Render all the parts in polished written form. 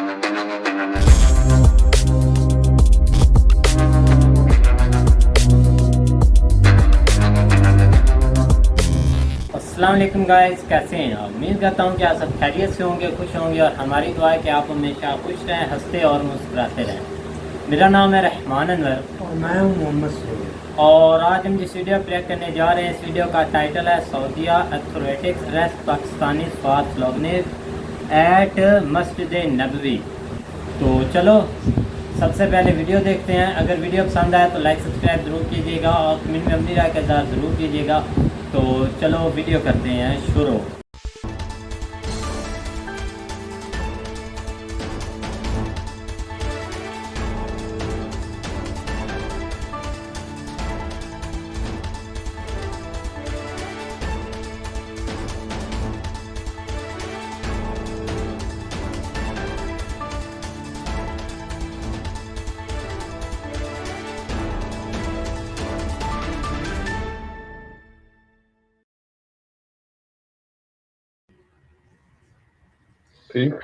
अस्सलाम वालेकुम गाइस, कैसे हैं आप? उम्मीद करता हूँ कि आप सब खैरियत से होंगे, खुश होंगे और हमारी दुआ है कि आप हमेशा खुश रहें, हंसते और मुस्कुराते रहें। मेरा नाम है रहमान अनवर और मैं हूँ मोहम्मद सैयद। और आज हम जिस वीडियो प्ले करने जा रहे हैं, इस वीडियो का टाइटल है Saudi authorities arrest Pakistani Swat blogger at Masjid Nabawi. तो चलो सबसे पहले वीडियो देखते हैं। अगर वीडियो पसंद आए तो लाइक सब्सक्राइब ज़रूर कीजिएगा और कमेंट में अपनी राय का इज़हार ज़रूर कीजिएगा। तो चलो वीडियो करते हैं शुरू।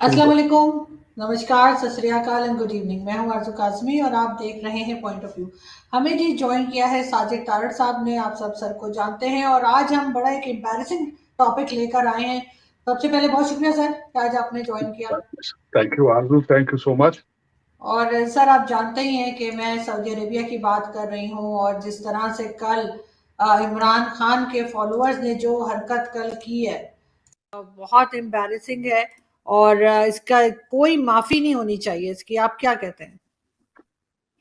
अस्सलाम वालेकुम, नमस्कार, सत श्री अकाल एंड गुड इवनिंग। मैं हूं आरज़ू काज़मी और आप देख रहे हैं पॉइंट ऑफ व्यू। हमें जी ज्वाइन किया है साजिद तारड़ साहब ने, आप सब सर को जानते हैं और आज हम बड़ा एक एम्बैरेसिंग टॉपिक लेकर आए हैं। सबसे पहले बहुत शुक्रिया सर कि आज आपने ज्वाइन किया। Thank you Arzoo, thank you so much. और सर आप जानते ही हैं कि मैं सऊदी अरेबिया की बात कर रही हूँ और जिस तरह से कल इमरान खान के फॉलोअर्स ने जो हरकत कल की है बहुत एम्बैरेसिंग है और इसका कोई माफी नहीं होनी चाहिए इसकी। आप क्या कहते हैं?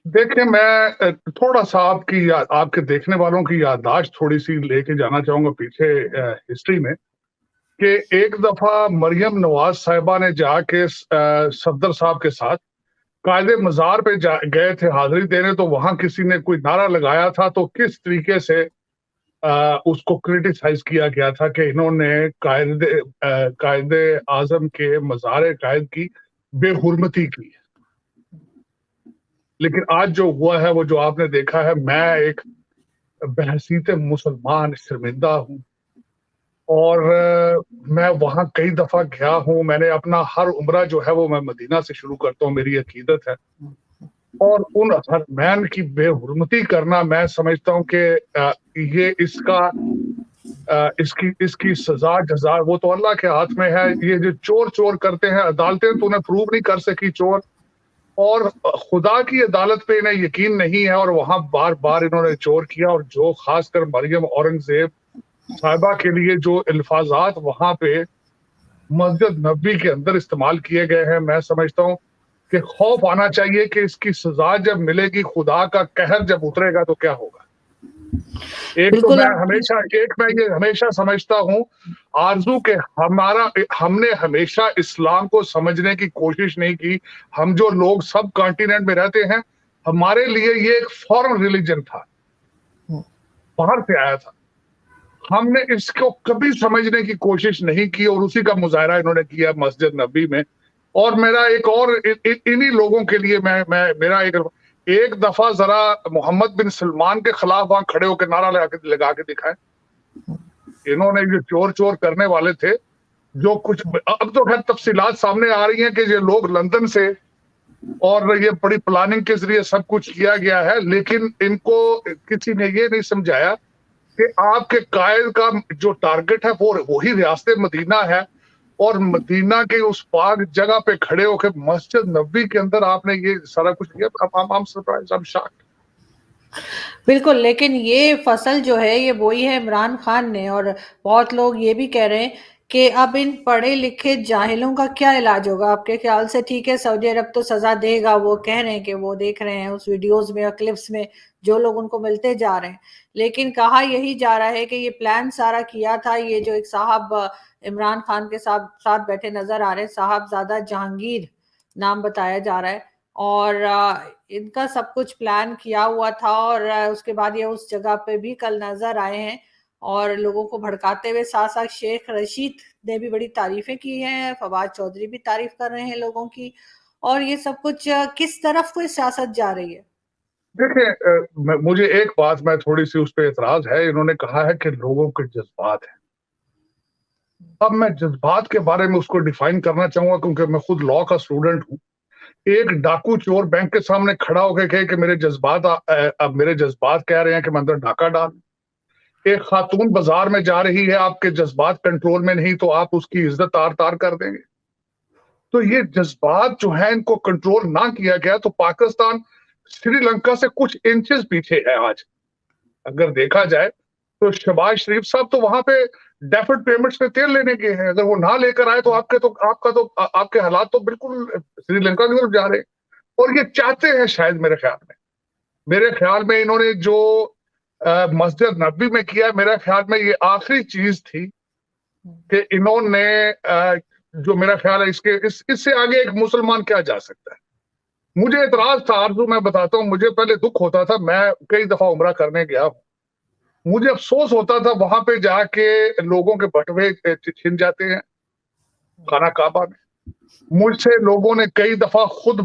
देखिए, मैं थोड़ा सा आपके देखने वालों की याददाश्त थोड़ी सी लेके जाना चाहूंगा पीछे हिस्ट्री में कि एक दफा मरियम नवाज साहिबा ने जाके सफदर साहब के साथ कायदे मजार पे गए थे हाजिरी देने, तो वहां किसी ने कोई नारा लगाया था, तो किस तरीके से उसको क्रिटिसाइज किया गया था कि इन्होंने कायदे आजम के मजार कायद की बेहुरमती की। लेकिन आज जो हुआ है वो जो आपने देखा है, मैं एक बहसीत मुसलमान शर्मिंदा हूँ और मैं वहां कई दफा गया हूँ। मैंने अपना हर उम्रा जो है वो मैं मदीना से शुरू करता हूँ, मेरी अकीदत है। और उन हरमैन की बेहुरमती करना, मैं समझता हूँ कि ये इसकी सजा जजा वो तो अल्लाह के हाथ में है। ये जो चोर चोर करते हैं, अदालतें तो उन्हें प्रूव नहीं कर सकी चोर, और खुदा की अदालत पे इन्हें यकीन नहीं है और वहां बार बार इन्होंने चोर किया। और जो खासकर मरियम औरंगजेब साहिबा के लिए जो अल्फाजात वहां पे मस्जिद नबी के अंदर इस्तेमाल किए गए हैं, मैं समझता हूँ कि खौफ आना चाहिए कि इसकी सजा जब मिलेगी, खुदा का कहर जब उतरेगा तो क्या होगा। मैं ये हमेशा समझता हूँ आरजू के हमने हमेशा इस्लाम को समझने की कोशिश नहीं की। हम जो लोग सब कॉन्टिनेंट में रहते हैं, हमारे लिए ये एक फॉरेन रिलीजन था, बाहर से आया था। हमने इसको कभी समझने की कोशिश नहीं की और उसी का मुजाहरा इन्होंने किया मस्जिद नबी में। और मेरा एक और इन्हीं लोगों के लिए मेरा एक दफा जरा मोहम्मद बिन सलमान के खिलाफ वहां खड़े होकर नारा लगा के दिखाए। इन्होंने जो चोर चोर करने वाले थे, जो कुछ अब तो खैर तफसीलात सामने आ रही हैं कि ये लोग लंदन से और ये बड़ी प्लानिंग के जरिए सब कुछ किया गया है, लेकिन इनको किसी ने ये नहीं समझाया कि आपके कायद का जो टारगेट है वो वही रियासत मदीना है। और मदीना के उस पाक जगह पे खड़े होकर मस्जिद नबी के अंदर आपने ये सारा कुछ किया। I'm surprised, I'm shocked। बिल्कुल, लेकिन ये फसल जो है ये बोई है इमरान खान ने और बहुत लोग ये भी कह रहे हैं कि अब इन पढ़े लिखे जाहिलों का क्या इलाज होगा आपके ख्याल से? ठीक है, सऊदी अरब तो सजा देगा, वो कह रहे हैं कि वो देख रहे हैं उस वीडियोस में और क्लिप्स में जो लोग उनको मिलते जा रहे हैं, लेकिन कहा यही जा रहा है कि ये प्लान सारा किया था। ये जो एक साहब इमरान खान के साथ बैठे नजर आ रहे हैं, साहबजादा जहांगीर नाम बताया जा रहा है, और इनका सब कुछ प्लान किया हुआ था। और उसके बाद ये उस जगह पे भी कल नजर आए हैं और लोगों को भड़काते हुए। साथ साथ शेख रशीद ने भी बड़ी तारीफें की हैं, फवाद चौधरी भी तारीफ कर रहे हैं लोगों की। और ये सब कुछ किस तरफ कोई सियासत जा रही है? देखिए, मुझे एक बात में थोड़ी सी उस पर एतराज है। इन्होंने कहा है कि लोगों के जज्बात है। अब मैं जज्बात के बारे में उसको डिफाइन करना चाहूंगा क्योंकि मैं खुद लॉ का स्टूडेंट हूं। एक डाकू चोर बैंक के सामने खड़ा होकर कहे कि अब मेरे जज्बात कह रहे हैं कि मैं अंदर डाका डाल। एक खातून बाजार में जा रही है, आपके जज्बात कंट्रोल में नहीं तो आप उसकी इज्जत तार तार कर देंगे। तो ये जज्बात जो है इनको कंट्रोल ना किया गया तो पाकिस्तान श्रीलंका से कुछ इंचेस पीछे है आज। अगर देखा जाए तो शहबाज शरीफ साहब तो वहां पे डेफर्ड पेमेंट्स पे तेल लेने के हैं, अगर वो ना लेकर आए तो आपके हालात तो बिल्कुल श्रीलंका की तरफ जा रहे हैं। और ये चाहते हैं शायद, मेरे ख्याल में इन्होंने जो मस्जिद नबवी में किया, मेरे ख्याल में ये आखिरी चीज थी कि इन्होंने जो मेरा ख्याल है इससे आगे एक मुसलमान क्या जा सकता है। मुझे एतराज था आरजू, मैं बताता हूँ, मुझे पहले दुख होता था, मैं कई दफा उम्रा करने गया हूँ, मुझे अफसोस होता था वहां पे जाके लोगों के बटवे छिन जाते हैं खाना काबा में। मुझसे लोगों ने कई दफा खुद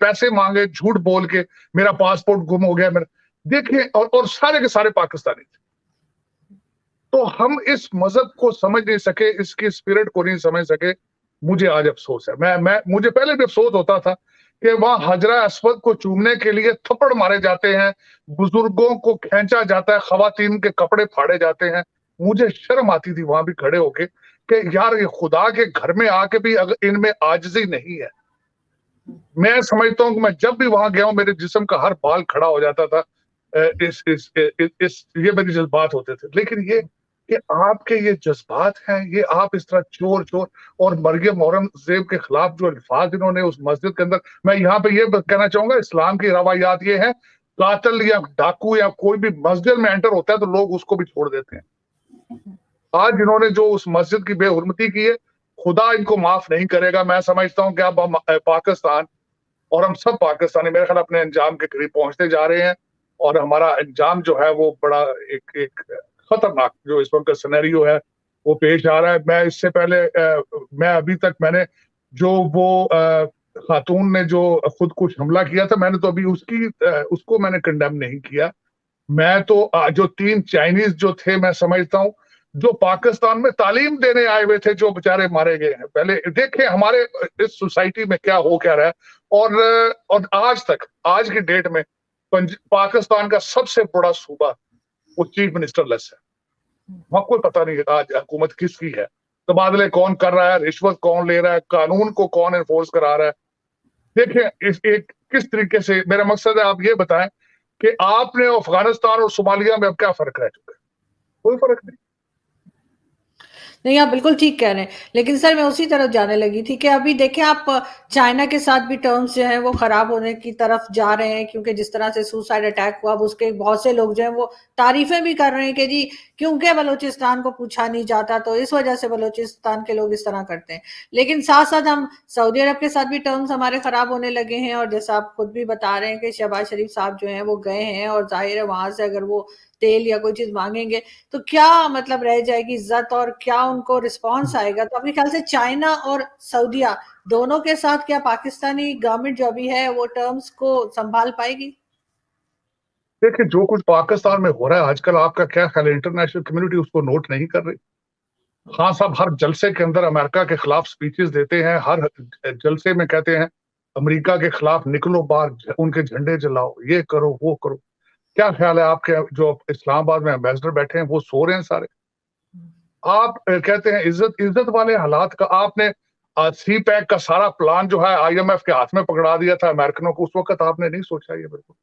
पैसे मांगे झूठ बोल के, मेरा पासपोर्ट गुम हो गया मेरा, देखिए, और सारे के सारे पाकिस्तानी थे। तो हम इस मजहब को समझ नहीं सके, इसकी स्पिरिट को नहीं समझ सके। मुझे आज अफसोस है, मुझे पहले भी अफसोस होता था कि वहां हजरा अस्वद को चूमने के लिए थप्पड़ मारे जाते हैं, बुजुर्गों को खींचा जाता है, खवातीन के कपड़े फाड़े जाते हैं। मुझे शर्म आती थी वहां भी खड़े होके कि यार ये खुदा के घर में आके भी अगर इनमें आजिज़ी नहीं है। मैं समझता हूँ कि मैं जब भी वहां गया हूँ मेरे जिस्म का हर बाल खड़ा हो जाता था। ये मेरे जज्बात होते थे। लेकिन ये कि आपके ये जज्बात हैं, ये आप इस तरह चोर चोर और मरियम औरंगजेब के खिलाफ जो अल्फाज इन्होंने उस मस्जिद के अंदर, मैं यहाँ पे ये कहना चाहूंगा, इस्लाम की रवायात ये है, कातिल या डाकू या कोई भी मस्जिद में एंटर होता है तो लोग उसको भी छोड़ देते हैं। आज इन्होंने जो उस मस्जिद की बेहुरमती की है, खुदा इनको माफ नहीं करेगा। मैं समझता हूँ कि अब हम पाकिस्तान और हम सब पाकिस्तानी मेरे ख्याल अपने अंजाम के करीब पहुंचते जा रहे हैं, और हमारा अंजाम जो है वो बड़ा एक खतरनाक जो इस वक्त का सिनेरियो है वो पेश आ रहा है। मैं इससे पहले मैं अभी तक मैंने जो वो खातून ने जो खुद कुछ हमला किया था, मैंने तो अभी उसको मैंने कंडेम नहीं किया। मैं तो जो 3 चाइनीज जो थे, मैं समझता हूँ जो पाकिस्तान में तालीम देने आए हुए थे, जो बेचारे मारे गए हैं। पहले देखें हमारे इस सोसाइटी में क्या हो क्या रहा है। और आज की डेट में पाकिस्तान का सबसे बड़ा सूबा वो चीफ मिनिस्टर लेस है। वहां कोई पता नहीं आज हुकूमत किसकी है, तबादले कौन कर रहा है, रिश्वत कौन ले रहा है, कानून को कौन एनफोर्स करा रहा है। देखें किस तरीके से, मेरा मकसद है आप ये बताएं कि आपने अफगानिस्तान और सोमालिया में अब क्या फर्क रह चुका है? कोई फर्क नहीं। नहीं, आप बिल्कुल ठीक कह रहे हैं। लेकिन सर मैं उसी तरफ जाने लगी थी कि अभी देखें आप, चाइना के साथ भी टर्म्स जो हैं वो खराब होने की तरफ जा रहे हैं, क्योंकि जिस तरह से सुसाइड अटैक हुआ, अब उसके बहुत से लोग जो हैं वो तारीफें भी कर रहे हैं कि जी क्योंकि बलूचिस्तान को पूछा नहीं जाता तो इस वजह से बलूचिस्तान के लोग इस तरह करते हैं। लेकिन साथ साथ हम सऊदी अरब के साथ भी टर्म्स हमारे खराब होने लगे हैं, और जैसा आप खुद भी बता रहे हैं कि शहबाज शरीफ साहब जो हैं वो गए हैं, और जाहिर है वहां से अगर वो तेल या कोई चीज मांगेंगे तो क्या मतलब रह जाएगी इज्जत, और क्या उनको रिस्पांस आएगा। तो अपने ख्याल से चाइना और सऊदिया दोनों के साथ क्या पाकिस्तानी गवर्नमेंट जो भी है वो टर्म्स को संभाल पाएगी? देखिए जो कुछ पाकिस्तान में हो रहा है आजकल, आपका क्या ख्याल है? इंटरनेशनल कम्युनिटी उसको नोट नहीं कर रही। खान साहब हर जलसे के अंदर अमेरिका के खिलाफ स्पीचेस देते हैं, हर जलसे में कहते हैं अमेरिका के खिलाफ निकलो बाहर, उनके झंडे जलाओ, ये करो वो करो। क्या ख्याल है आपके जो इस्लामाबाद में एम्बेसडर बैठे हैं वो सो रहे हैं सारे? आप कहते हैं इज्जत वाले हालात का आपने सी पैक का सारा प्लान जो है IMF के हाथ में पकड़ा दिया था अमेरिकनों को। उस वक्त आपने नहीं सोचा ये बिल्कुल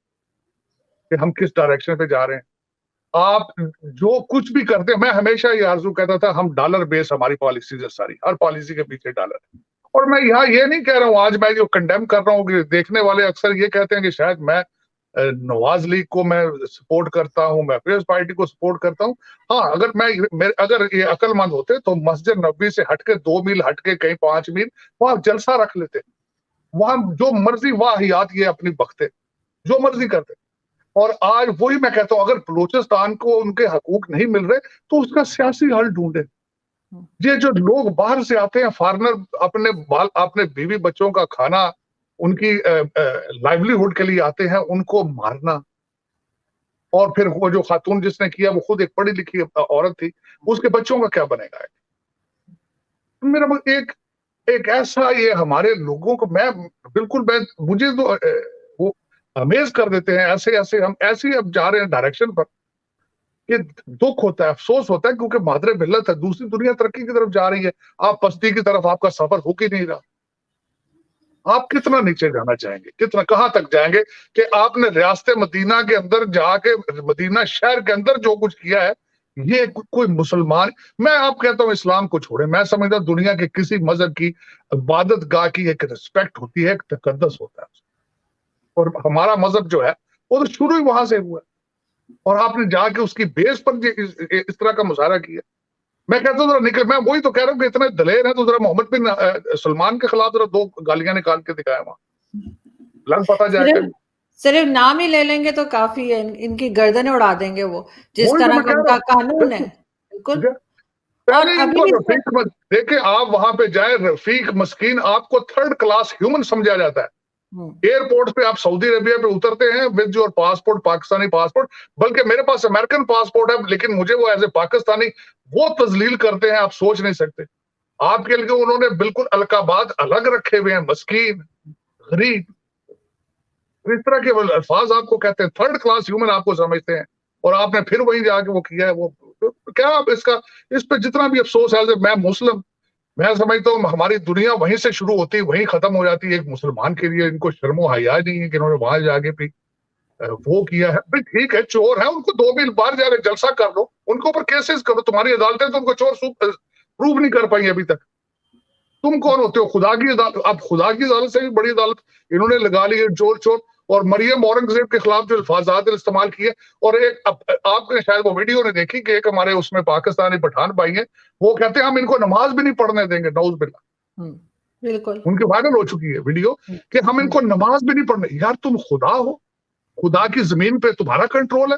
कि हम किस डायरेक्शन पे जा रहे हैं। आप जो कुछ भी करते हैं, मैं हमेशा ये आरजू कहता था हम डॉलर बेस हमारी पॉलिसीज है सारी, हर पॉलिसी के पीछे डॉलर है। और मैं यहाँ ये नहीं कह रहा हूँ, आज मैं जो कंडेम कर रहा हूँ, देखने वाले अक्सर ये कहते हैं कि शायद मैं नवाज लीग को मैं सपोर्ट करता हूँ, मैं पीपल्स पार्टी को सपोर्ट करता हूँ। हाँ, अगर ये अक्लमंद होते तो मस्जिद नबवी से हटके 2 मील हटके कहीं 5 मील वहां जलसा रख लेते, वहां जो मर्जी वाहियात ये अपनी बखते जो मर्जी करते। और आज वही मैं कहता हूँ, अगर बलूचिस्तान को उनके हकूक नहीं मिल रहे तो उसका सियासी हल ढूंढे। ये जो लोग बाहर से आते हैं फॉरेनर, अपने बीवी बच्चों का खाना, उनकी लाइवलीहुड के लिए आते हैं, उनको मारना। और फिर वो जो खातून जिसने किया वो खुद एक पढ़ी लिखी औरत थी, उसके बच्चों का क्या बनेगा? मेरा एक ऐसा ये हमारे लोगों को मैं मुझे तो वो अमेज कर देते हैं, ऐसे ऐसे हम ऐसे अब जा रहे हैं डायरेक्शन पर कि दुख होता है, अफसोस होता है, क्योंकि मादरे मिल्लत है, दूसरी दुनिया तरक्की की तरफ जा रही है, आप पस्ती की तरफ आपका सफर हो ही नहीं रहा। आप कितना नीचे जाना चाहेंगे, कितना कहां तक जाएंगे कि आपने रियासत मदीना के अंदर जाके, मदीना शहर के अंदर जो कुछ किया है, ये कोई मुसलमान, मैं आप कहता हूं इस्लाम को छोड़े, मैं समझता हूं दुनिया के किसी मजहब की इबादत गाह की एक रिस्पेक्ट होती है, एक तकद्दस होता है, और हमारा मजहब जो है वो तो शुरू ही वहां से हुआ, और आपने जाके उसकी बेस पर इस तरह का मुजाहरा किया। मैं कहता हूँ जरा निकल, मैं वही तो कह रहा हूँ कि इतने दलेर हैं तो जरा मोहम्मद बिन सलमान के खिलाफ जरा 2 गालियां निकाल के दिखाया वहां, लग पता जाएगा। सिर्फ नाम ही ले लेंगे तो काफी है, इनकी गर्दनें उड़ा देंगे वो, जिस वही तो तरह मैं का कह रहा उनका हूँ, कानून है। बिल्कुल। और पहले अभी इनको भी रफीक देखे, आप वहां पे जाए, रफीक मस्कीन आपको 3rd क्लास ह्यूमन समझा जाता है। एयरपोर्ट पे आप सऊदी अरेबिया पे उतरते हैं with your passport, Pakistani passport, बल्कि मेरे पास अमेरिकन पासपोर्ट है, लेकिन मुझे वो एज ए पाकिस्तानी वो तजलील करते हैं, आप सोच नहीं सकते। आपके लिए उन्होंने बिल्कुल अलकाबाद अलग रखे हुए हैं, मस्कीन, गरीब, इस तरह के अल्फाज आपको कहते हैं, 3rd क्लास ह्यूमन आपको समझते हैं, और आपने फिर वहीं जाके वो किया है। वो तो क्या आप इस पे जितना भी अफसोस है, मैं मुस्लिम, मैं समझता हूँ हमारी दुनिया वहीं से शुरू होती है, वहीं खत्म हो जाती है। एक मुसलमान के लिए इनको शर्मो हया नहीं है कि इन्होंने वहां जाके भी वो किया है। भाई ठीक है, चोर है, उनको 2 मील बाहर जाकर जलसा कर लो, उनके ऊपर केसेस करो, तुम्हारी अदालतें तो उनको चोर प्रूव नहीं कर पाई अभी तक। तुम कौन होते हो? खुदा की अदालत। अब खुदा की अदालत से भी बड़ी अदालत इन्होंने लगा ली है, चोर चोर। और मरियम औरंगजेब के खिलाफ जो अल्फाजात इस्तेमाल किए, और एक आपने शायद वो वीडियो ने देखी कि एक हमारे उसमें पाकिस्तानी पठान भाई हैं, वो कहते हैं हम इनको नमाज भी नहीं पढ़ने देंगे, नौज बिल्ला। बिल्कुल उनके वायरल हो चुकी है वीडियो कि हम इनको नमाज भी नहीं पढ़ने। यार तुम खुदा हो, खुदा की जमीन पे तुम्हारा कंट्रोल है,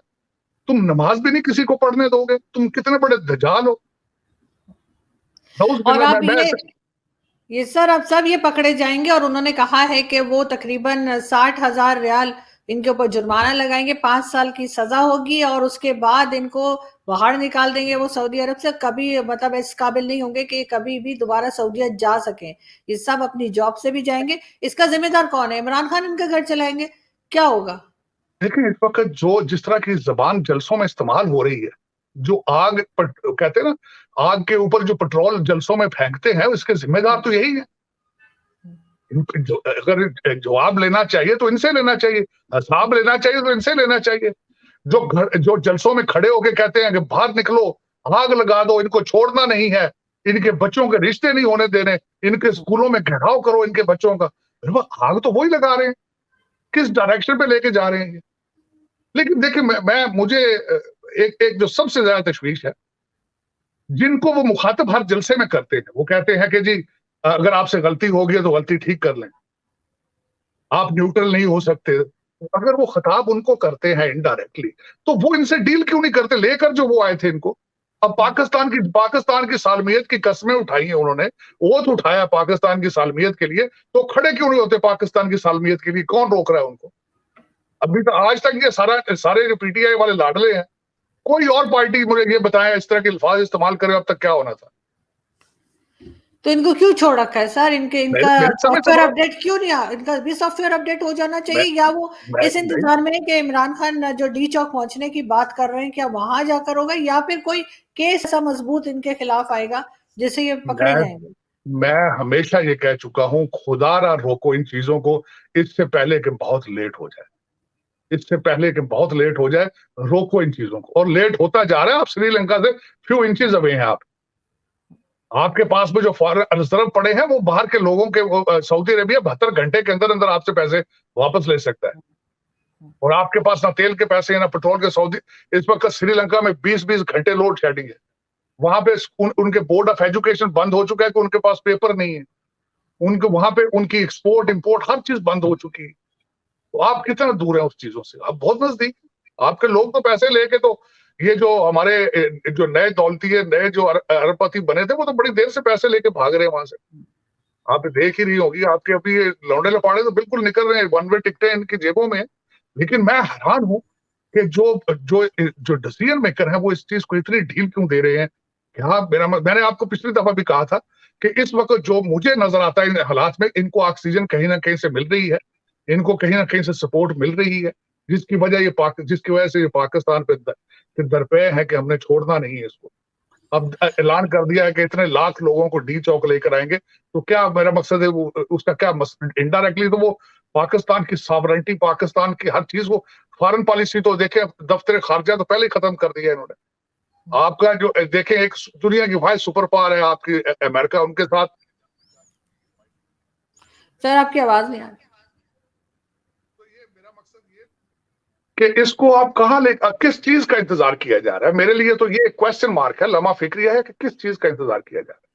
तुम नमाज भी नहीं किसी को पढ़ने दोगे, तुम कितने बड़े दजाल हो। नौज और बिल्ला। अब ये सर अब सब ये पकड़े जाएंगे, और उन्होंने कहा है कि वो तकरीबन 60,000 रियाल इनके ऊपर जुर्माना लगाएंगे, 5 साल की सजा होगी, और उसके बाद इनको बाहर निकाल देंगे। वो सऊदी अरब से कभी मतलब इस काबिल नहीं होंगे कि कभी भी दोबारा सऊदीया जा सके। ये सब अपनी जॉब से भी जाएंगे। इसका जिम्मेदार कौन है? इमरान खान इनका घर चलाएंगे? क्या होगा? देखिए इस वक्त जो जिस तरह की जबान जलसों में इस्तेमाल हो रही है, जो कहते हैं ना, आग के ऊपर जो पेट्रोल जलसों में फेंकते हैं, इसके जिम्मेदार तो यही है। अगर जवाब लेना चाहिए तो इनसे लेना चाहिए, हिसाब लेना चाहिए तो इनसे लेना चाहिए। जो जलसों में खड़े होके कहते हैं कि बाहर निकलो, आग लगा दो, इनको छोड़ना नहीं है, इनके बच्चों के रिश्ते नहीं होने देने, इनके स्कूलों में घेराव करो इनके बच्चों का, आग तो वही लगा रहे हैं। किस डायरेक्शन पे लेके जा रहे हैं ये? लेकिन देखिए मुझे एक जो सबसे ज्यादा तशवीश है, जिनको वो मुखातब हर जलसे में करते हैं, वो कहते हैं कि जी अगर आपसे गलती होगी तो गलती ठीक कर लें, आप न्यूट्रल नहीं हो सकते। अगर वो खिताब उनको करते हैं इनडायरेक्टली, तो वो इनसे डील क्यों नहीं करते, लेकर जो वो आए थे इनको। अब पाकिस्तान की सालमियत की कस्में उठाई हैं उन्होंने, ओथ उठाया पाकिस्तान की सालमियत के लिए, तो खड़े क्यों नहीं होते पाकिस्तान की सालमियत के लिए? कौन रोक रहा है उनको? अभी तो आज तक ये सारे जो पीटीआई वाले लाडले हैं, कोई और पार्टी मुझे ये बताया इस तरह के अल्फाज इस्तेमाल करे अब तक क्या होना था। तो इनको क्यों छोड़ रखा है सर? इनका सॉफ्टवेयर अपडेट क्यों नहीं? इनका भी सॉफ्टवेयर अपडेट हो जाना चाहिए, या वो इस इंतजार में है कि इमरान खान जो डी चौक पहुंचने की बात कर रहे हैं, क्या वहां जाकर होगा, या फिर कोई केस ऐसा मजबूत इनके खिलाफ आएगा जिससे ये पकड़े जाएंगे? मैं हमेशा ये कह चुका हूं, खुदारा रोको इन चीजों को, इससे पहले कि बहुत लेट हो जाए, इससे पहले कि बहुत लेट हो जाए, रोको इन चीजों को। और लेट होता जा रहा है, आप श्रीलंका से फ्यू इंचेस अवे हैं। आपके पास में जो फॉरेन रिजर्व पड़े हैं, वो बाहर के लोगों के, सऊदी अरेबिया 72 घंटे के अंदर अंदर आपसे पैसे वापस ले सकता है। और आपके पास ना तेल के पैसे हैं ना पेट्रोल के। सऊदी इस वक्त श्रीलंका में 20-20 घंटे लोड शेडिंग है। वहां पे उनके बोर्ड ऑफ एजुकेशन बंद हो चुका है कि उनके पास पेपर नहीं है। उनके वहां पे उनकी एक्सपोर्ट इंपोर्ट हर चीज बंद हो चुकी है। तो आप कितना दूर है उस चीजों से? आप बहुत नजदीक। आपके लोग तो पैसे लेके, तो ये जो हमारे जो नए दौलती नए जो अरबपति बने थे, वो तो बड़ी देर से पैसे लेके भाग रहे हैं वहां से। आप देख ही रही होगी, आपके अभी लौंडे लपाड़े तो बिल्कुल निकल रहे हैं, 1 वे टिकटें इनकी जेबों में। लेकिन मैं हैरान हूं कि जो डिसीजन मेकर है वो इस चीज को इतनी ढील क्यों दे रहे हैं। क्या मैंने आपको पिछली दफा भी कहा था कि इस वक्त जो मुझे नजर आता है इन हालात में, इनको ऑक्सीजन कहीं ना कहीं से मिल रही है, इनको कहीं ना कहीं से सपोर्ट मिल रही है, जिसकी वजह से ये पाकिस्तान पे दरपे है कि हमने छोड़ना नहीं है इसको। अब ऐलान कर दिया है कि इतने लाख लोगों को डी चौक लेकर आएंगे, तो क्या मेरा मकसद है वो, उसका क्या इनडायरेक्टली तो वो पाकिस्तान की सॉवरेंटी, पाकिस्तान की हर चीज को, फॉरेन पॉलिसी तो देखें, दफ्तर खारजा तो पहले ही खत्म कर दिया इन्होंने। आपका जो देखें, एक दुनिया की वाइस सुपर पावर है आपकी अमेरिका, उनके साथ। सर आपकी आवाज नहीं आ रही। तो ये मेरा मकसद ये कि इसको आप कहाँ ले, किस चीज का इंतजार किया जा रहा है, मेरे लिए तो ये क्वेश्चन मार्क है, लम्हा फिक्रिया है कि किस चीज का इंतजार किया जा रहा है।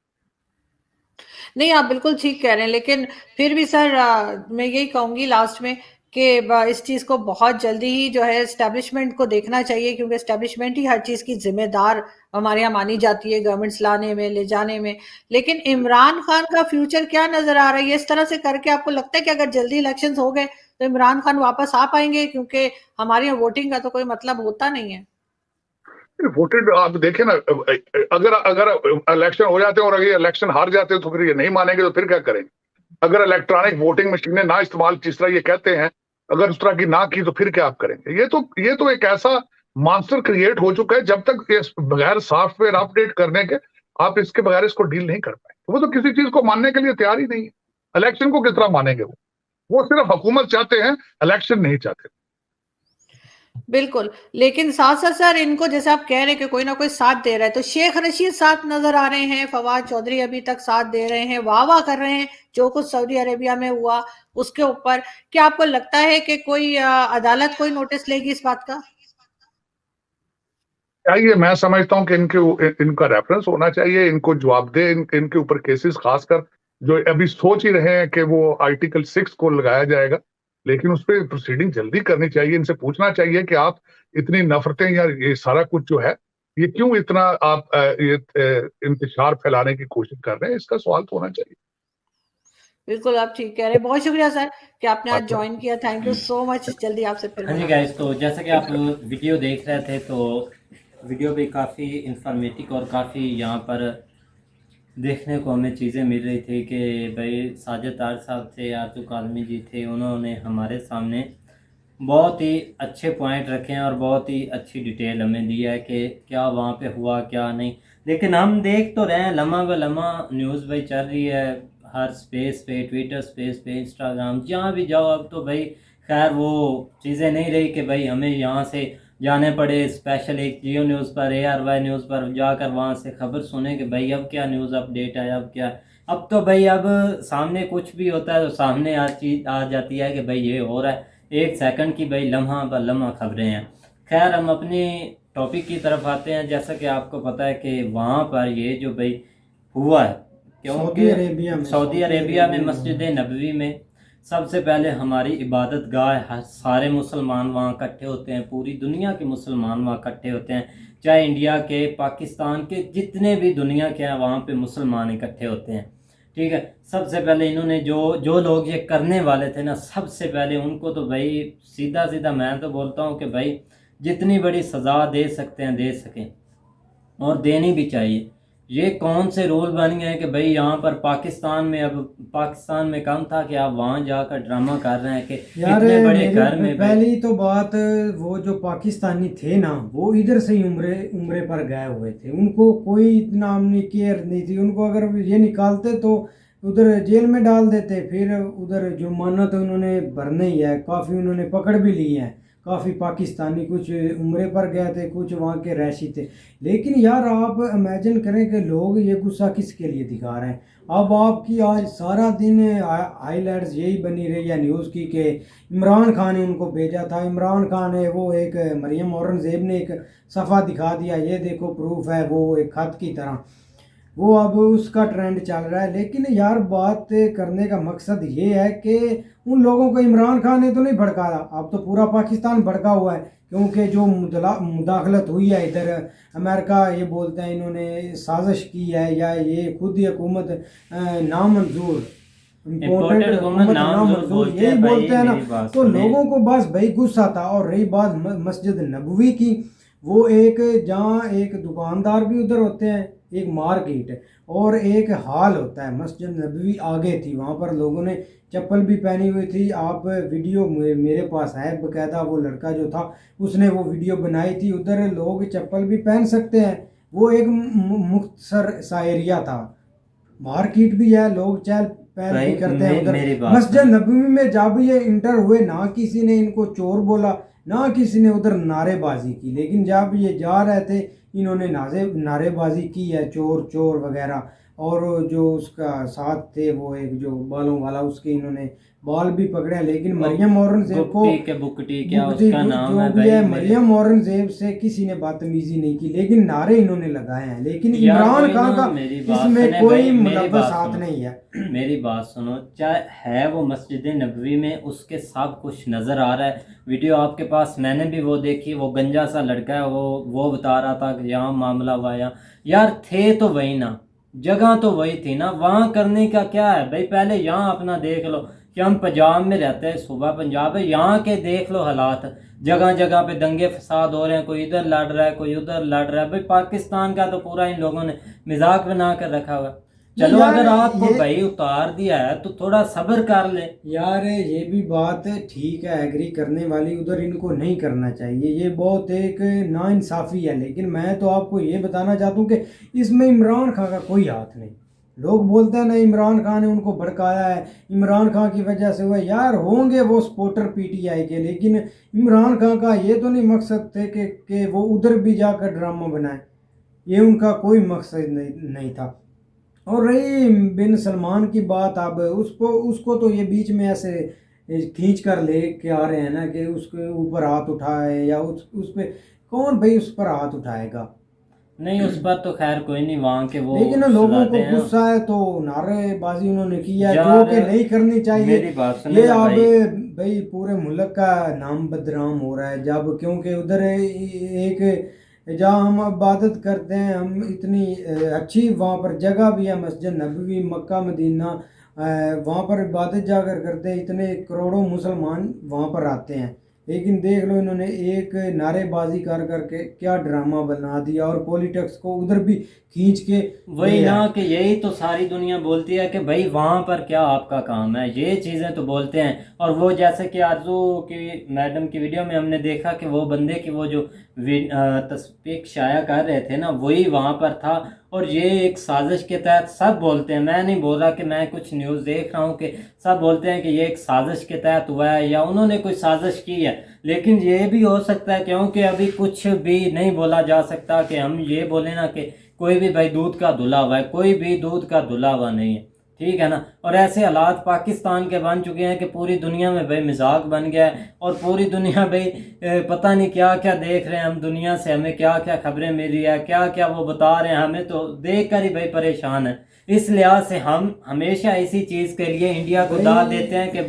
नहीं, आप बिल्कुल ठीक कह रहे हैं, लेकिन फिर भी सर मैं यही कहूंगी लास्ट में कि इस चीज को बहुत जल्दी ही जो है एस्टेब्लिशमेंट को देखना चाहिए, क्योंकि एस्टेब्लिशमेंट ही हर चीज की जिम्मेदार हमारे यहाँ मानी जाती है, गवर्नमेंट्स लाने में, ले जाने में। लेकिन इमरान खान का फ्यूचर क्या नजर आ रहा है? इस तरह से करके आपको लगता है कि अगर जल्दी इलेक्शंस हो गए तो इमरान खान वापस आ पाएंगे? क्योंकि हमारे यहाँ वोटिंग का तो कोई मतलब होता नहीं है। वोटेड आप देखें ना, अगर अगर इलेक्शन हो जाते हैं और अगर इलेक्शन हार जाते हैं तो फिर ये नहीं मानेंगे, तो फिर क्या करेंगे? अगर इलेक्ट्रॉनिक वोटिंग मशीनें ना इस्तेमाल, जिस तरह ये कहते हैं, अगर उस तरह की ना की, तो फिर क्या आप करेंगे? ये तो एक ऐसा मॉन्स्टर क्रिएट हो चुका है, जब तक ये बगैर सॉफ्टवेयर अपडेट करने के आप इसके बगैर इसको डील नहीं कर पाए। वो तो किसी चीज को मानने के लिए तैयार ही नहीं है। इलेक्शन को किस तरह मानेंगे? वो सिर्फ हुकूमत चाहते हैं, इलेक्शन नहीं चाहते। बिल्कुल, लेकिन साथ साथ सर इनको जैसे आप कह रहे हैं कि कोई ना कोई साथ दे रहा है, तो शेख रशीद साथ नजर आ रहे हैं, फवाद चौधरी अभी तक साथ दे रहे हैं, वाह वाह कर रहे हैं जो कुछ सऊदी अरेबिया में हुआ उसके ऊपर। क्या आपको लगता है कि कोई अदालत कोई नोटिस लेगी इस बात का? चाहिए, मैं समझता हूं कि इनका रेफरेंस होना चाहिए, इनको जवाब दे, इनके ऊपर केसेस, खासकर जो अभी सोच ही रहे हैं कि वो आर्टिकल 6 को लगाया जाएगा, लेकिन उस पर प्रोसीडिंग जल्दी करनी चाहिए। इनसे पूछना चाहिए कि आप इतनी नफरतें या ये सारा कुछ जो है, ये क्यों इतना आप इंतशार फैलाने की कोशिश कर रहे हैं? इसका सवाल तो होना चाहिए। बिल्कुल आप ठीक कह रहे हैं। बहुत शुक्रिया सर कि आपने आज ज्वाइन किया। Thank you so much. जल्दी आपसे फिर हाँ जी गाइस, तो जैसा कि आप वीडियो देख रहे थे, तो वीडियो भी काफ़ी इंफॉर्मेटिव और काफ़ी यहाँ पर देखने को हमें चीज़ें मिल रही थी कि भाई साजिद तार साहब थे, आरजू कालमी जी थे, उन्होंने हमारे सामने बहुत ही अच्छे पॉइंट रखे हैं और बहुत ही अच्छी डिटेल हमें दी है कि क्या वहाँ पे हुआ क्या नहीं। लेकिन हम देख तो रहे हैं, लम्हा ब लम्हा न्यूज़ भाई चल रही है हर स्पेस पे, ट्विटर स्पेस पे, इंस्टाग्राम, जहाँ भी जाओ। अब तो भाई खैर वो चीज़ें नहीं रही कि भाई हमें यहाँ से जाने पड़े स्पेशल एक जियो न्यूज़ पर, ARY न्यूज़ पर जाकर वहाँ से खबर सुने कि भाई अब क्या न्यूज़ अपडेट है, अब क्या। अब तो भाई अब सामने कुछ भी होता है तो सामने चीज़ आ जाती है कि भाई ये हो रहा है, एक सेकंड की भाई लम्हा ब लम्हा खबरें हैं। खैर हम अपने टॉपिक की तरफ आते हैं। जैसा कि आपको पता है कि वहाँ पर ये जो भाई हुआ है, क्योंकि सऊदी अरेबिया में मस्जिद नबवी में सबसे पहले हमारी इबादत गाह, सारे मुसलमान वहाँ इकट्ठे होते हैं, पूरी दुनिया के मुसलमान वहाँ इकट्ठे होते हैं, चाहे इंडिया के, पाकिस्तान के, जितने भी दुनिया के हैं वहाँ पे मुसलमान इकट्ठे होते हैं। ठीक है, सबसे पहले इन्होंने जो लोग ये करने वाले थे ना, सबसे पहले उनको तो भाई सीधा सीधा मैं तो बोलता हूँ कि भाई जितनी बड़ी सज़ा दे सकते हैं दे सकें, और देनी भी चाहिए। ये कौन से रूल बन गए हैं कि भाई यहाँ पर पाकिस्तान में, अब पाकिस्तान में कम था कि आप वहाँ जाकर ड्रामा कर रहे हैं कि इतने बड़े घर में। पहली तो बात, वो जो पाकिस्तानी थे ना, वो इधर से ही उम्रे पर गए हुए थे, उनको कोई इतना नहीं केयर नहीं थी। उनको अगर ये निकालते तो उधर जेल में डाल देते, फिर उधर जुर्माना तो उन्होंने भरना ही है, काफ़ी उन्होंने पकड़ भी ली है। काफ़ी पाकिस्तानी कुछ उम्रे पर गए थे, कुछ वहाँ के रैशी थे। लेकिन यार आप इमेजिन करें कि लोग ये गुस्सा किसके लिए दिखा रहे हैं। अब आपकी आज सारा दिन हाईलाइट्स यही बनी रही है न्यूज़ की कि इमरान खान ने उनको भेजा था, इमरान खान ने वो एक मरियम औरंगज़ेब ने एक सफ़ा दिखा दिया, ये देखो प्रूफ है, वो एक खत की तरह, वो अब उसका ट्रेंड चल रहा है। लेकिन यार बात करने का मकसद ये है कि उन लोगों को इमरान खान ने तो नहीं भड़काया, अब तो पूरा पाकिस्तान भड़का हुआ है, क्योंकि जो मुदाखलत हुई है इधर, अमेरिका ये बोलते हैं इन्होंने साजिश की है, या ये खुद ही हुकूमत नामंजूर नामंजूर यही बोलते हैं ना। तो लोगों को बस भाई गुस्सा था। और रही बात मस्जिद नबवी की, वो एक जहाँ एक दुकानदार भी उधर होते हैं, एक मार्केट है और एक हॉल होता है। मस्जिद नबवी आगे थी, वहाँ पर लोगों ने चप्पल भी पहनी हुई थी। आप वीडियो मेरे पास है बकायदा, वो लड़का जो था उसने वो वीडियो बनाई थी। उधर लोग चप्पल भी पहन सकते हैं, वो एक मुख्तसर सा एरिया था, मार्केट भी है, लोग चहल पहल भी करते हैं मेरी उधर। बात मस्जिद नबवी में जब ये इंटर हुए ना किसी ने इनको चोर बोला, ना किसी ने उधर नारेबाजी की, लेकिन जब ये जा रहे थे इन्होंने नारेबाजी की है, चोर चोर वगैरह। और जो उसका साथ थे वो एक जो बालों वाला, उसके इन्होंने बाल भी पकड़े हैं। लेकिन मरियम औरंगजेब को, गुप्ती के बुकटी क्या बुकटी उसका नाम जो है भी भाई है, मेरे, मरियम औरंगजेब से किसी ने बदतमीजी नहीं की, लेकिन नारे इन्होंने लगाए हैं। लेकिन यार इमरान कोई खान ना, का मेरी बात इसमें सुने कोई भाई, मेरी मुलव्वस बात हाथ सुनो, नहीं है। मेरी बात सुनो। चाहे है वो मस्जिद नबवी में, उसके सब कुछ नज़र आ रहा है। वीडियो आपके पास, मैंने भी वो देखी, वो गंजा सा लड़का है, वो बता रहा था कि यहाँ मामला हुआ। यार थे तो वही ना, जगह तो वही थी ना, वहाँ करने का क्या है भाई। पहले यहाँ अपना देख लो कि हम पंजाब में रहते हैं, सूबा पंजाब है, यहाँ के देख लो हालात, जगह जगह पे दंगे फसाद हो रहे हैं, कोई इधर लड़ रहा है कोई उधर लड़ रहा है। भाई पाकिस्तान का तो पूरा इन लोगों ने मजाक बना कर रखा हुआ है। चलो यार अगर आपको ये भाई उतार दिया है तो थोड़ा सब्र कर ले। यार ये भी बात ठीक है, एग्री करने वाली, उधर इनको नहीं करना चाहिए, ये बहुत एक नाइंसाफ़ी है। लेकिन मैं तो आपको ये बताना चाहता हूँ कि इसमें इमरान खान का कोई हाथ नहीं। लोग बोलते हैं ना इमरान खान ने उनको भड़काया है, इमरान खान की वजह से हुआ। यार होंगे वो सपोर्टर पीटीआई के, लेकिन इमरान खान का ये तो नहीं मकसद थे कि वो उधर भी जाकर ड्रामा बनाए, ये उनका कोई मकसद नहीं था। और रही बिन सलमान की बात, अब उसको तो ये बीच में ऐसे खींच कर ले के आ रहे हैं ना कि उसके ऊपर हाथ उठाए, या उस पे कौन भाई उस पर हाथ उठाएगा। नहीं उस पर तो खैर कोई नहीं, वहाँ के वो लेकिन लोगों को सुलाते हैं। गुस्सा है तो नारेबाजी उन्होंने की है, जो यार कि नहीं करनी चाहिए। मेरी बात सुने ये ना अब भाई, भाई पूरे मुल्क का नाम बदनाम हो रहा है जब, क्योंकि उधर एक जहाँ हम इबादत करते हैं, हम इतनी अच्छी वहाँ पर जगह भी है, मस्जिद नबवी मक्का मदीना, वहाँ पर इबादत जाकर करते हैं, इतने करोड़ों मुसलमान वहाँ पर आते हैं। लेकिन देख लो इन्होंने एक नारेबाजी कर करके क्या ड्रामा बना दिया, और पॉलिटिक्स को उधर भी खींच के वही ले ना आए। कि यही तो सारी दुनिया बोलती है कि भाई वहाँ पर क्या आपका काम है, ये चीज़ें तो बोलते हैं। और वो जैसे कि आरजू की मैडम की वीडियो में हमने देखा कि वो बंदे की वो जो तस्वीर शाया कर रहे थे ना, वही वहाँ पर था। और ये एक साजिश के तहत सब बोलते हैं, मैं नहीं बोल रहा कि मैं कुछ न्यूज़ देख रहा हूँ, कि सब बोलते हैं कि ये एक साजिश के तहत हुआ है या उन्होंने कोई साजिश की है। लेकिन ये भी हो सकता है, क्योंकि अभी कुछ भी नहीं बोला जा सकता कि हम ये बोले ना कि कोई भी भाई दूध का धुला हुआ है, कोई भी दूध का धुला हुआ नहीं है, ठीक है ना। और ऐसे हालात पाकिस्तान के बन चुके हैं कि पूरी दुनिया में भाई मजाक बन गया है, और पूरी दुनिया भाई पता नहीं क्या क्या देख रहे हैं हम, दुनिया से हमें क्या क्या खबरें मिल रही है, क्या क्या वो बता रहे हैं, हमें तो देख कर ही भाई परेशान है। इस लिहाज से हम हमेशा इसी चीज़ के लिए इंडिया को दाद देते हैं कि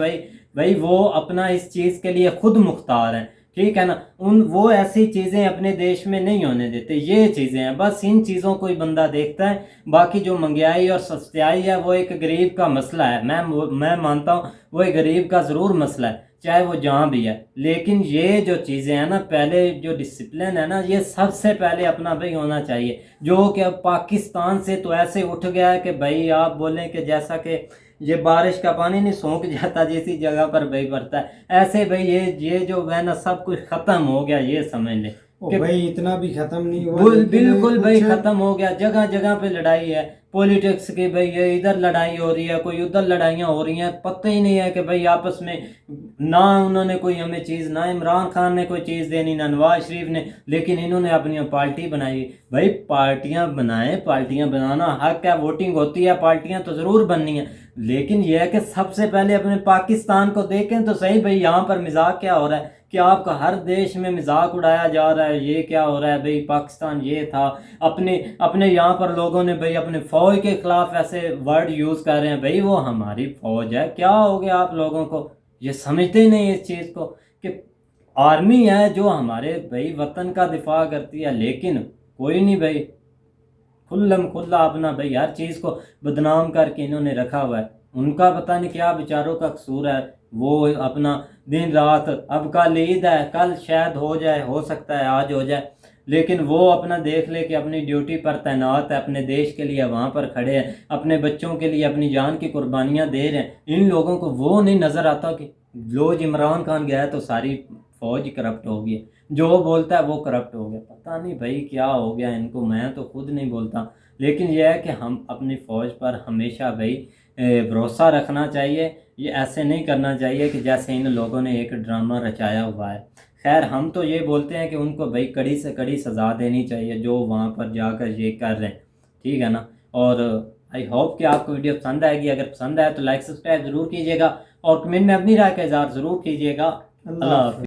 भाई वो अपना इस चीज़ के लिए खुद मुख्तार हैं, ठीक है ना। वो ऐसी चीज़ें अपने देश में नहीं होने देते, ये चीज़ें हैं, बस इन चीज़ों को ही बंदा देखता है। बाकी जो महंगाई और सस्ताई है वो एक गरीब का मसला है, मैं मानता हूँ वो एक गरीब का ज़रूर मसला है, चाहे वो जहाँ भी है। लेकिन ये जो चीज़ें हैं ना, पहले जो डिसिप्लिन है ना, ये सबसे पहले अपना भाई होना चाहिए। जो कि अब पाकिस्तान से तो ऐसे उठ गया है कि भाई आप बोलें कि जैसा कि ये बारिश का पानी नहीं सूख जाता जैसी जगह पर भाई पड़ता है, ऐसे भाई ये जो है ना सब कुछ ख़त्म हो गया, ये समझ ले कि भाई इतना भी खत्म नहीं हुआ, बिल्कुल भाई कुछ ख़त्म हो गया। जगह जगह पे लड़ाई है पॉलिटिक्स की, भाई ये इधर लड़ाई हो रही है, कोई उधर लड़ाइयाँ हो रही हैं, पता ही नहीं है कि भाई आपस में ना उन्होंने कोई हमें चीज़, ना इमरान खान ने कोई चीज़ देनी, ना नवाज शरीफ ने, लेकिन इन्होंने अपनी पार्टी बनाई। भाई पार्टियां बनाएं, पार्टियां बनाना हक है, वोटिंग होती है, पार्टियां तो ज़रूर बननी है, लेकिन यह है कि सबसे पहले अपने पाकिस्तान को देखें तो सही भाई यहाँ पर मजाक क्या हो रहा है कि आपका हर देश में मजाक उड़ाया जा रहा है, ये क्या हो रहा है भाई, पाकिस्तान ये था। अपने यहाँ पर लोगों ने भाई अपने फ़ौज के ख़िलाफ़ ऐसे वर्ड यूज़ कर रहे हैं, भाई वो हमारी फ़ौज है, क्या हो गया आप लोगों को, ये समझते ही नहीं इस चीज़ को कि आर्मी है जो हमारे भाई वतन का दिफा करती है। लेकिन कोई नहीं भाई, खुल्लम खुल्ला अपना भाई हर चीज़ को बदनाम करके इन्होंने रखा हुआ है। उनका पता नहीं क्या बेचारों का कसूर है, वो अपना दिन रात, अब कल ईद है, कल शायद हो जाए, हो सकता है आज हो जाए, लेकिन वो अपना देख ले कि अपनी ड्यूटी पर तैनात है, अपने देश के लिए वहाँ पर खड़े हैं, अपने बच्चों के लिए अपनी जान की कुर्बानियाँ दे रहे हैं। इन लोगों को वो नहीं नज़र आता कि लो इमरान खान गया तो सारी फौज करप्ट हो गई, जो बोलता है वो करप्ट हो गया। पता नहीं भाई क्या हो गया इनको, मैं तो खुद नहीं बोलता। लेकिन यह है कि हम अपनी फ़ौज पर हमेशा भाई भरोसा रखना चाहिए। ये ऐसे नहीं करना चाहिए कि जैसे इन लोगों ने एक ड्रामा रचाया हुआ है। खैर हम तो ये बोलते हैं कि उनको भाई कड़ी से कड़ी सज़ा देनी चाहिए जो वहाँ पर जाकर ये कर रहे हैं, ठीक है ना। और आई होप कि आपको वीडियो पसंद आएगी। अगर पसंद आए तो लाइक सब्सक्राइब ज़रूर कीजिएगा और कमेंट में अपनी राय का इज़हार ज़रूर कीजिएगा। अल्लाह हाफ़िज़।